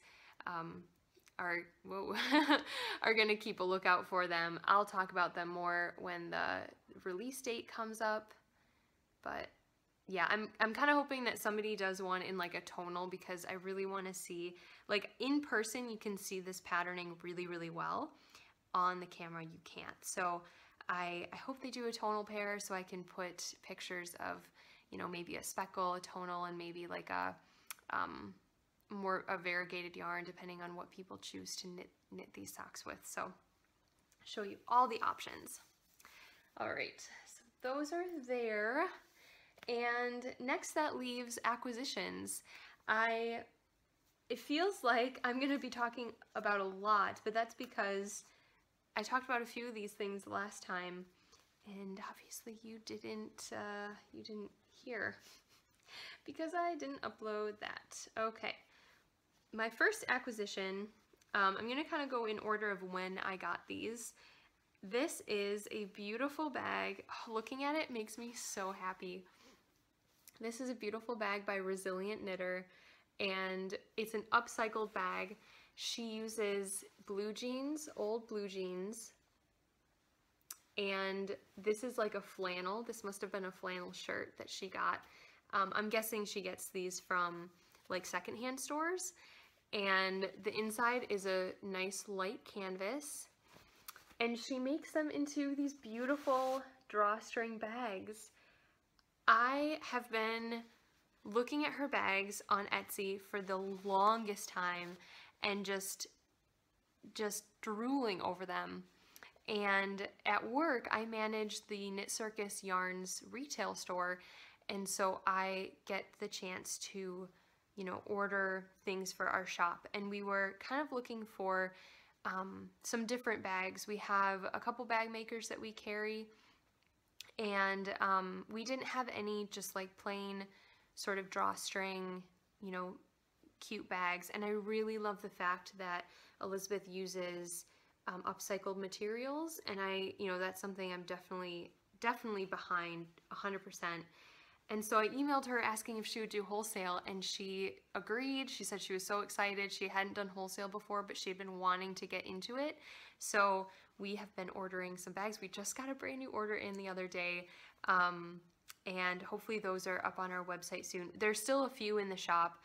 are going to keep a lookout for them. I'll talk about them more when the release date comes up. But yeah, I'm kind of hoping that somebody does one in like a tonal, because I really want to see, like, in person you can see this patterning really, really well. On the camera you can't. So I hope they do a tonal pair so I can put pictures of, you know, maybe a speckle, a tonal, and maybe like a more a variegated yarn, depending on what people choose to knit these socks with. So I'll show you all the options. All right, so those are there. And next that leaves acquisitions. It feels like I'm going to be talking about a lot, but that's because I talked about a few of these things last time, and obviously you didn't hear because I didn't upload that. Okay, my first acquisition, I'm going to kind of go in order of when I got these. This is a beautiful bag. Oh, looking at it makes me so happy. This is a beautiful bag by Resilient Knitter, and it's an upcycled bag. She uses blue jeans, old blue jeans, and this is like a flannel. This must have been a flannel shirt that she got. I'm guessing she gets these from like secondhand stores. And the inside is a nice light canvas. And she makes them into these beautiful drawstring bags. I have been looking at her bags on Etsy for the longest time and just drooling over them. And at work, I manage the Knit Circus Yarns retail store, and so I get the chance to, you know, order things for our shop. And we were kind of looking for some different bags. We have a couple bag makers that we carry, and we didn't have any just like plain sort of drawstring, you know, cute bags. And I really love the fact that Elizabeth uses upcycled materials, and you know, that's something I'm definitely behind 100%. And so I emailed her asking if she would do wholesale, and she agreed. She said she was so excited. She hadn't done wholesale before, but she had been wanting to get into it. So we have been ordering some bags. We just got a brand new order in the other day, and hopefully those are up on our website soon. There's still a few in the shop.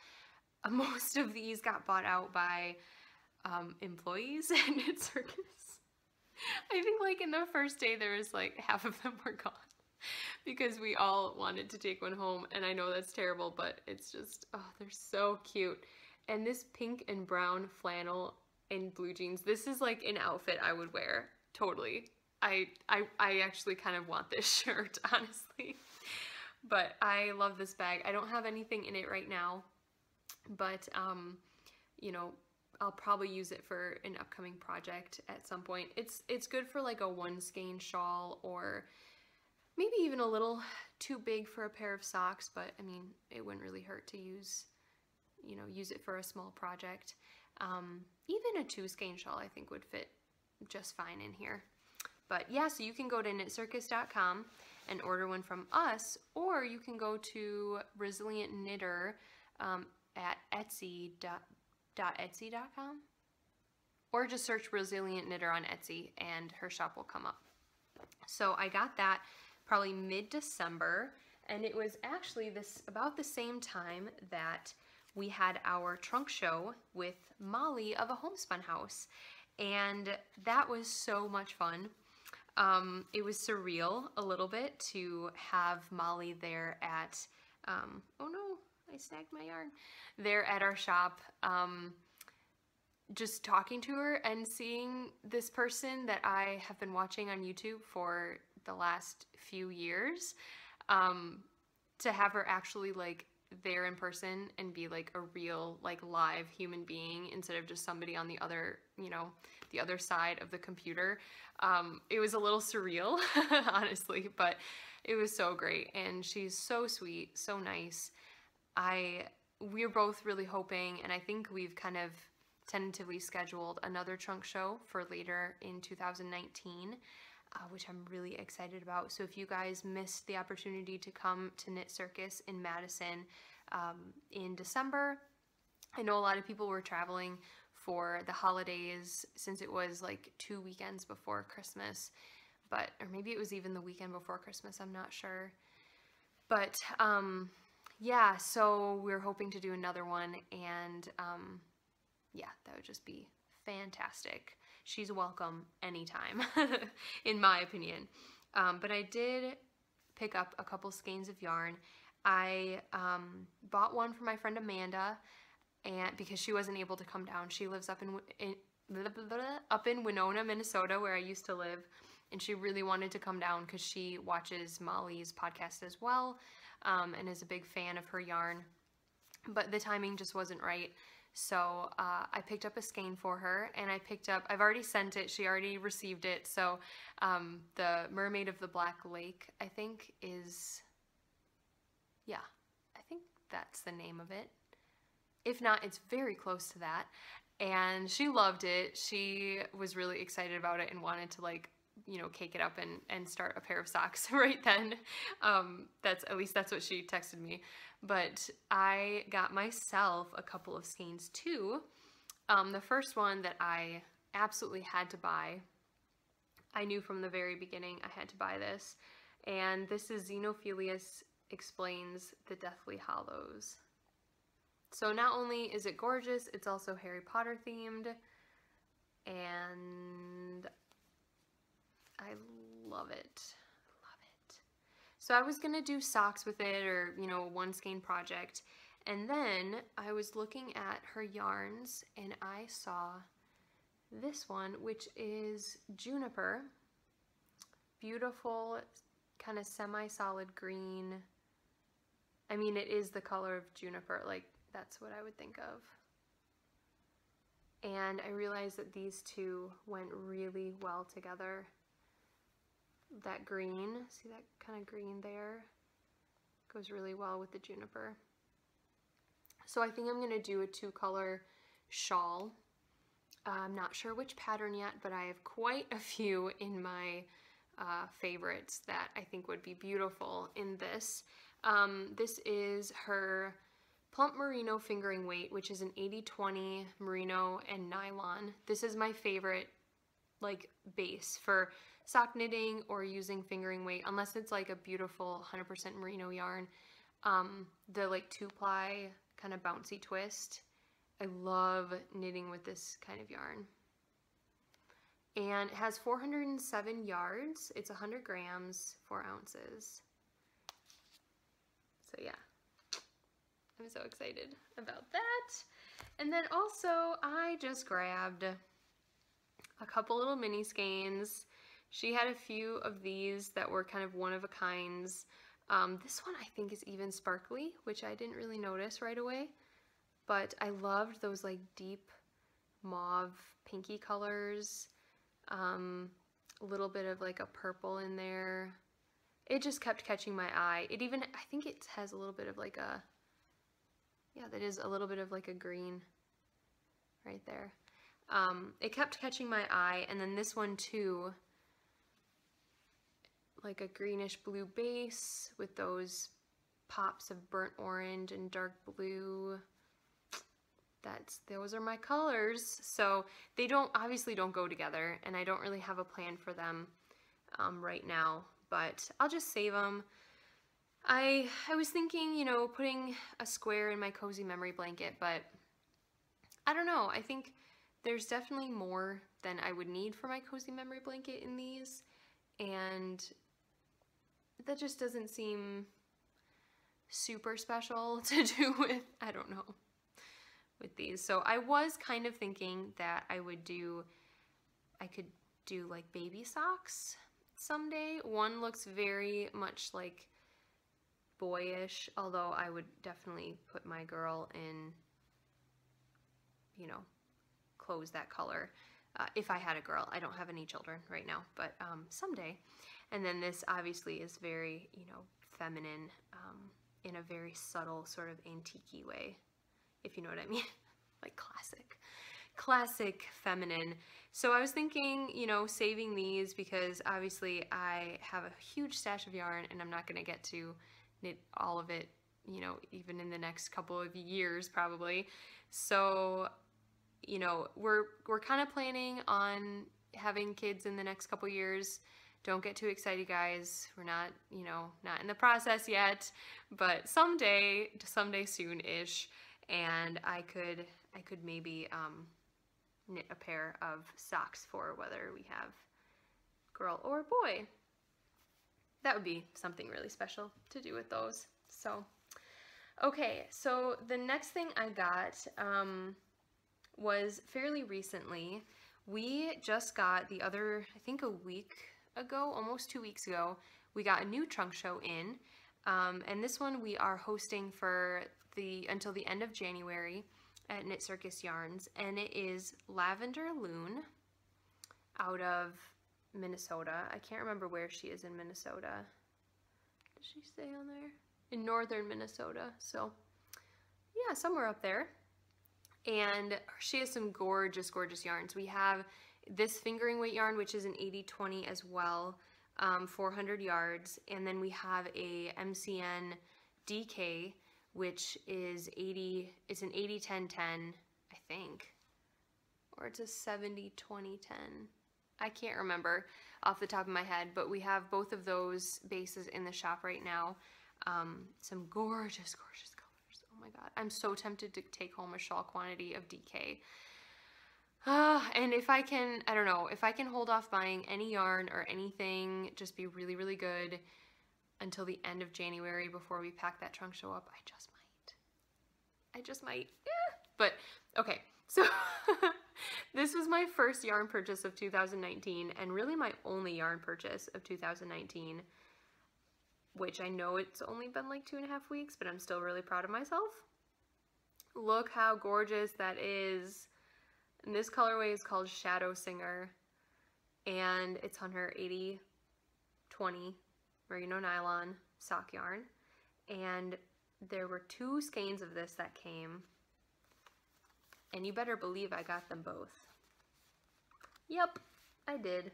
Most of these got bought out by employees at Knit Circus. I think like in the first day there was like half of them were gone because we all wanted to take one home, and I know that's terrible, but it's just, oh, they're so cute. And this pink and brown flannel and blue jeans, this is like an outfit I would wear, totally. I actually kind of want this shirt, honestly. But I love this bag. I don't have anything in it right now, but you know, I'll probably use it for an upcoming project at some point. It's good for like a one skein shawl, or maybe even a little too big for a pair of socks, but I mean, it wouldn't really hurt to use it for a small project. Even a 2 skein shawl I think would fit just fine in here. But yeah, so you can go to knitcircus.com and order one from us, or you can go to Resilient Knitter at etsy.etsy.com, or just search Resilient Knitter on Etsy and her shop will come up. So I got that probably mid-December, and it was actually about the same time that we had our trunk show with Molly of A Homespun House, and that was so much fun. It was surreal a little bit to have Molly there at, oh no, I snagged my yarn, there at our shop, just talking to her and seeing this person that I have been watching on YouTube for the last few years, to have her actually like there in person and be like a real like live human being instead of just somebody on the other, you know, the other side of the computer. It was a little surreal, honestly, but it was so great, and she's so sweet, so nice. We're both really hoping, and I think we've kind of tentatively scheduled another trunk show for later in 2019, which I'm really excited about. So if you guys missed the opportunity to come to Knit Circus in Madison in December, I know a lot of people were traveling for the holidays since it was like 2 weekends before Christmas, or maybe it was even the weekend before Christmas, I'm not sure. But yeah, so we're hoping to do another one, and yeah, that would just be fantastic. She's welcome anytime, in my opinion. But I did pick up a couple skeins of yarn. I bought one for my friend Amanda, and because she wasn't able to come down. She lives up in Winona, Minnesota, where I used to live, and she really wanted to come down because she watches Molly's podcast as well, and is a big fan of her yarn. But the timing just wasn't right. So I picked up a skein for her, and I've already sent it, she already received it, so the Mermaid of the Black Lake, I think I think that's the name of it. If not, it's very close to that, and she loved it. She was really excited about it and wanted to, like, you know, cake it up and start a pair of socks right then. At least that's what she texted me. But I got myself a couple of skeins too. The first one that I absolutely had to buy. I knew from the very beginning I had to buy this. And this is Xenophilius Explains the Deathly Hallows. So not only is it gorgeous, it's also Harry Potter themed. And I love it. Love it. So I was going to do socks with it, or, you know, one skein project. And then I was looking at her yarns and I saw this one, which is Juniper. Beautiful, kind of semi-solid green. I mean, it is the color of juniper, like that's what I would think of. And I realized that these two went really well together. That green, see that kind of green there? Goes really well with the juniper. So I think I'm going to do a 2-color shawl. I'm not sure which pattern yet, but I have quite a few in my favorites that I think would be beautiful in this. This is her Plump Merino fingering weight, which is an 80-20 merino and nylon. This is my favorite like base for sock knitting or using fingering weight, unless it's like a beautiful 100% merino yarn. The like 2-ply kind of bouncy twist. I love knitting with this kind of yarn. And it has 407 yards. It's 100 grams, 4 ounces. So yeah, I'm so excited about that. And then also I just grabbed a couple little mini skeins. She had a few of these that were kind of one-of-a-kinds. This one I think is even sparkly, which I didn't really notice right away. But I loved those like deep mauve pinky colors. A little bit of like a purple in there. It just kept catching my eye. It even, I think it has a little bit of like a, yeah, that is a little bit of like a green right there. It kept catching my eye. And then this one too, like a greenish blue base with those pops of burnt orange and dark blue. Those are my colors. So they obviously don't go together, and I don't really have a plan for them right now, but I'll just save them. I was thinking, you know, putting a square in my cozy memory blanket, but I don't know. I think there's definitely more than I would need for my cozy memory blanket in these, and that just doesn't seem super special to do with, I don't know, with these. So I was kind of thinking that I could do like baby socks someday. One looks very much like boyish, although I would definitely put my girl in, you know, clothes that color if I had a girl. I don't have any children right now, but someday. And then this obviously is very, you know, feminine in a very subtle sort of antique-y way, if you know what I mean. Like classic feminine. So I was thinking, you know, saving these because obviously I have a huge stash of yarn and I'm not going to get to knit all of it, you know, even in the next couple of years probably. So, you know, we're kind of planning on having kids in the next couple years. Don't get too excited, guys. We're not, you know, not in the process yet, but someday soon-ish, and I could maybe knit a pair of socks for whether we have girl or boy. That would be something really special to do with those. So, okay, so the next thing I got was fairly recently. We just got the other, I think a week ago, almost 2 weeks ago, we got a new trunk show in, and this one we are hosting for until the end of January at Knit Circus Yarns, and it is Lavender Loon out of Minnesota. I can't remember where she is in Minnesota. Does she say on there? In northern Minnesota. So yeah, somewhere up there. And she has some gorgeous, gorgeous yarns. We have this fingering weight yarn, which is an 80-20 as well, 400 yards. And then we have a MCN DK, which is 80, it's an 80-10-10, I think. or it's a 70-20-10. I can't remember off the top of my head, but we have both of those bases in the shop right now. Some gorgeous, gorgeous colors. Oh my god. I'm so tempted to take home a shawl quantity of DK. And if I can, I don't know, if I can hold off buying any yarn or anything, just be really, really good until the end of January before we pack that trunk show up, I just might. Yeah. But, okay, so this was my first yarn purchase of 2019, and really my only yarn purchase of 2019, which I know it's only been like 2.5 weeks, but I'm still really proud of myself. Look how gorgeous that is. And this colorway is called Shadow Singer, and it's on her 80-20 merino nylon sock yarn, and there were 2 skeins of this that came, and you better believe I got them both. Yep, I did.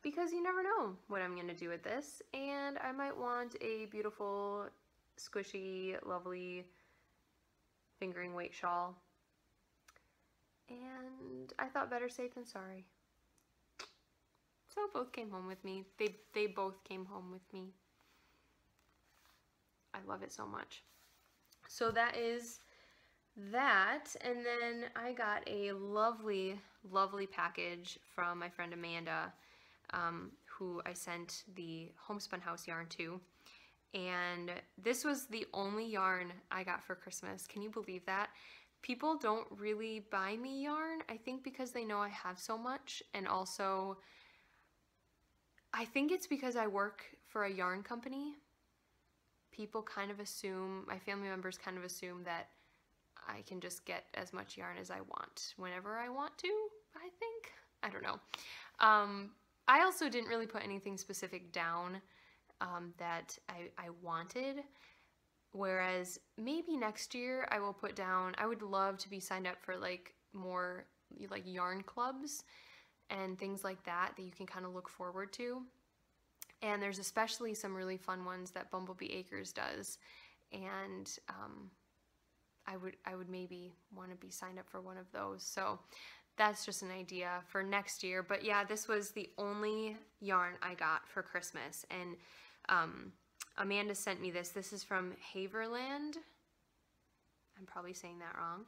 Because you never know what I'm going to do with this, and I might want a beautiful, squishy, lovely fingering weight shawl. And I thought better safe than sorry. So both came home with me. They both came home with me. I love it so much. So that is that. And then I got a lovely, lovely package from my friend Amanda, who I sent the Homespun House yarn to. And this was the only yarn I got for Christmas. Can you believe that? People don't really buy me yarn, I think because they know I have so much, and also I think it's because I work for a yarn company. People kind of assume, my family members kind of assume that I can just get as much yarn as I want whenever I want to, I think. I don't know. I also didn't really put anything specific down that I wanted. Whereas maybe next year I will put down, I would love to be signed up for like more like yarn clubs and things like that that you can kind of look forward to. And there's especially some really fun ones that Bumblebee Acres does. And I would maybe want to be signed up for one of those. So that's just an idea for next year. But yeah, this was the only yarn I got for Christmas. And Amanda sent me this. This is from Haverland. I'm probably saying that wrong.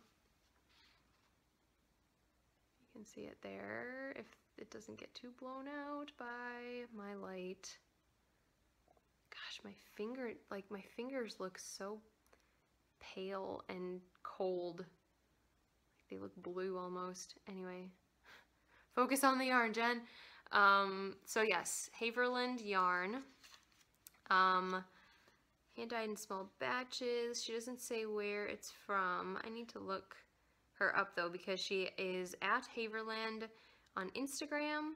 You can see it there if it doesn't get too blown out by my light. Gosh, my fingers look so pale and cold. They look blue almost. Anyway, focus on the yarn, Jen. So yes, Haverland yarn. Hand-dyed in small batches. She doesn't say where it's from. I need to look her up though, because she is at Haverland on Instagram.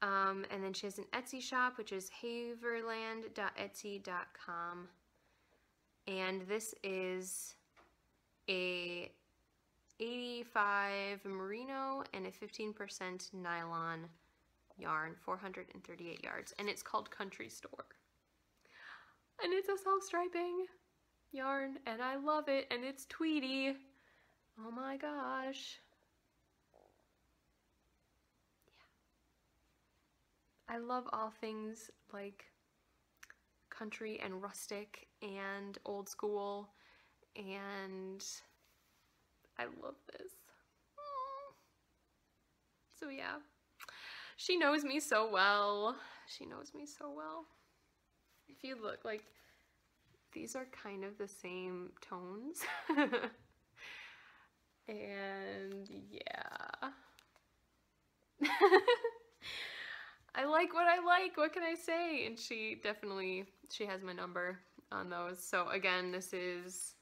And then she has an Etsy shop, which is haverland.etsy.com. And this is a 85 merino and a 15% nylon yarn, 438 yards. And it's called Country Store. And it's a self-striping yarn, and I love it, and it's tweedy. Oh my gosh. Yeah. I love all things like country and rustic and old school, and I love this. So yeah, she knows me so well. She knows me so well. If you look, like, these are kind of the same tones. And yeah. I like what I like. What can I say? And she has my number on those. So again, this is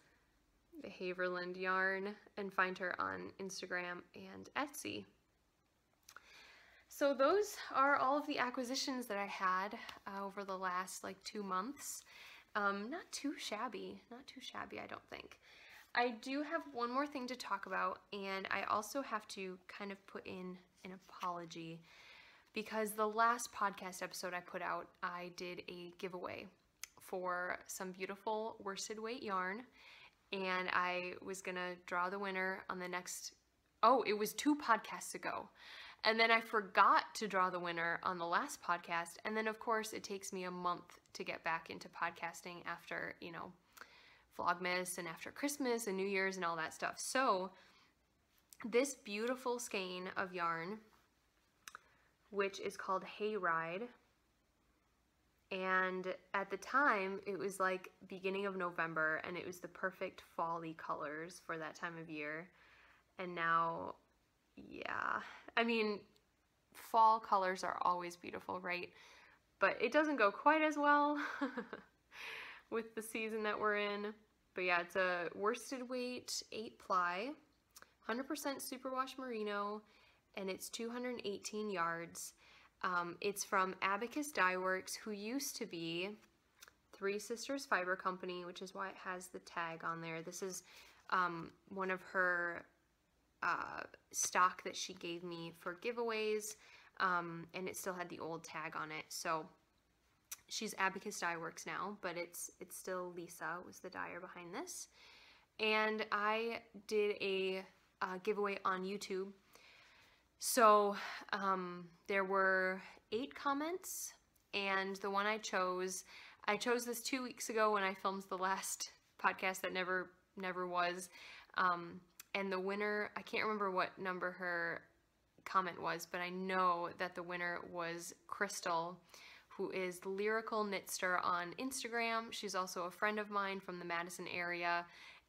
the Haverland yarn, and find her on Instagram and Etsy. So those are all of the acquisitions that I had over the last like 2 months. Not too shabby, I don't think. I do have one more thing to talk about, and I also have to kind of put in an apology, because the last podcast episode I put out, I did a giveaway for some beautiful worsted weight yarn, and I was gonna draw the winner on the next oh, it was 2 podcasts ago. And then I forgot to draw the winner on the last podcast. And then, of course, it takes me a month to get back into podcasting after, you know, Vlogmas and after Christmas and New Year's and all that stuff. So this beautiful skein of yarn, which is called Hayride, and at the time it was like beginning of November, and it was the perfect fall-y colors for that time of year. And now, yeah, I mean, fall colors are always beautiful, right? But it doesn't go quite as well with the season that we're in. But yeah, it's a worsted weight 8-ply, 100% superwash merino, and it's 218 yards. It's from Abacus Dye Works, who used to be Three Sisters Fiber Company, which is why it has the tag on there. This is one of her stock that she gave me for giveaways, and it still had the old tag on it. So she's Abacus Dye Works now, but it's still Lisa was the dyer behind this. And I did a giveaway on YouTube. So there were 8 comments, and the one I chose this 2 weeks ago when I filmed the last podcast that never was. And the winner, I can't remember what number her comment was, but I know that the winner was Crystal, who is Lyrical Knitster on Instagram. She's also a friend of mine from the Madison area,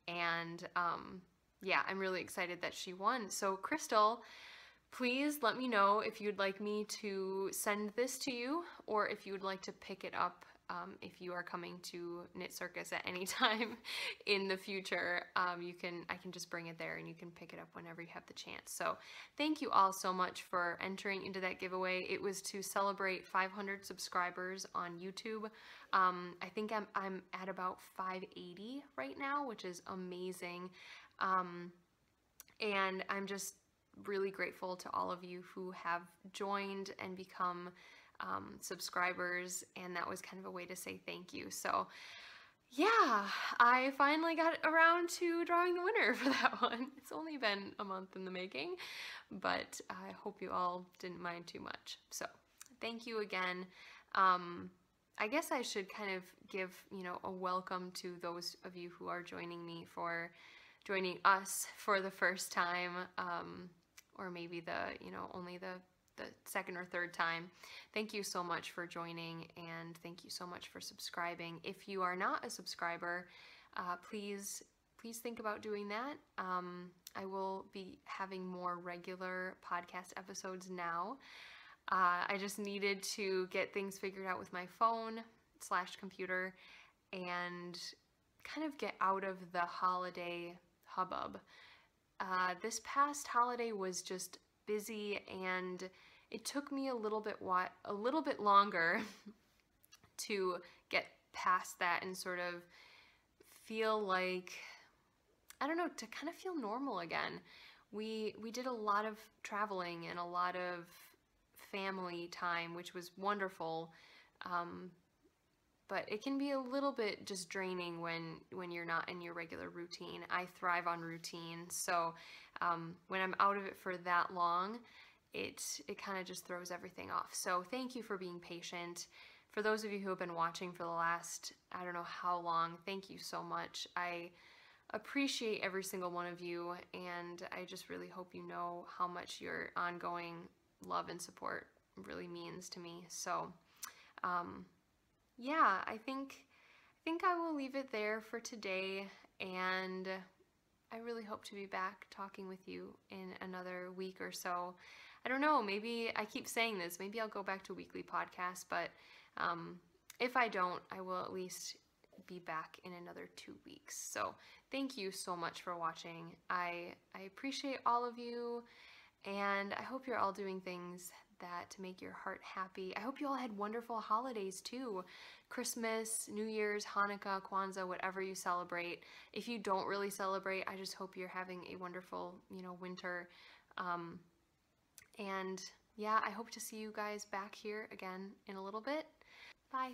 and yeah, I'm really excited that she won. So Crystal, please let me know if you'd like me to send this to you, or if you would like to pick it up if you are coming to Knit Circus at any time in the future. I can just bring it there and you can pick it up whenever you have the chance. So thank you all so much for entering into that giveaway. It was to celebrate 500 subscribers on YouTube. I think I'm at about 580 right now, which is amazing. And I'm just really grateful to all of you who have joined and become subscribers, and that was kind of a way to say thank you. So yeah, I finally got around to drawing the winner for that one. It's only been a month in the making, but I hope you all didn't mind too much. So thank you again. I guess I should kind of give, you know, a welcome to those of you who are joining joining us for the first time, or maybe only the second or third time. Thank you so much for joining, and thank you so much for subscribing. If you are not a subscriber, please think about doing that. I will be having more regular podcast episodes now. I just needed to get things figured out with my phone/computer and kind of get out of the holiday hubbub. This past holiday was just busy, and it took me a little bit longer to get past that and sort of feel like, I don't know, to kind of feel normal again. We did a lot of traveling and a lot of family time, which was wonderful, but it can be a little bit just draining when you're not in your regular routine. I thrive on routine, so when I'm out of it for that long, it kind of just throws everything off. So thank you for being patient. For those of you who have been watching for the last, I don't know how long, thank you so much. I appreciate every single one of you, and I just really hope you know how much your ongoing love and support really means to me. So yeah, I think I will leave it there for today, and I really hope to be back talking with you in another week or so. I don't know, maybe I keep saying this, maybe I'll go back to weekly podcasts, but if I don't, I will at least be back in another 2 weeks. So thank you so much for watching. I appreciate all of you, and I hope you're all doing things that to make your heart happy. I hope you all had wonderful holidays too. Christmas, New Year's, Hanukkah, Kwanzaa, whatever you celebrate. If you don't really celebrate, I just hope you're having a wonderful, winter. And yeah, I hope to see you guys back here again in a little bit. Bye.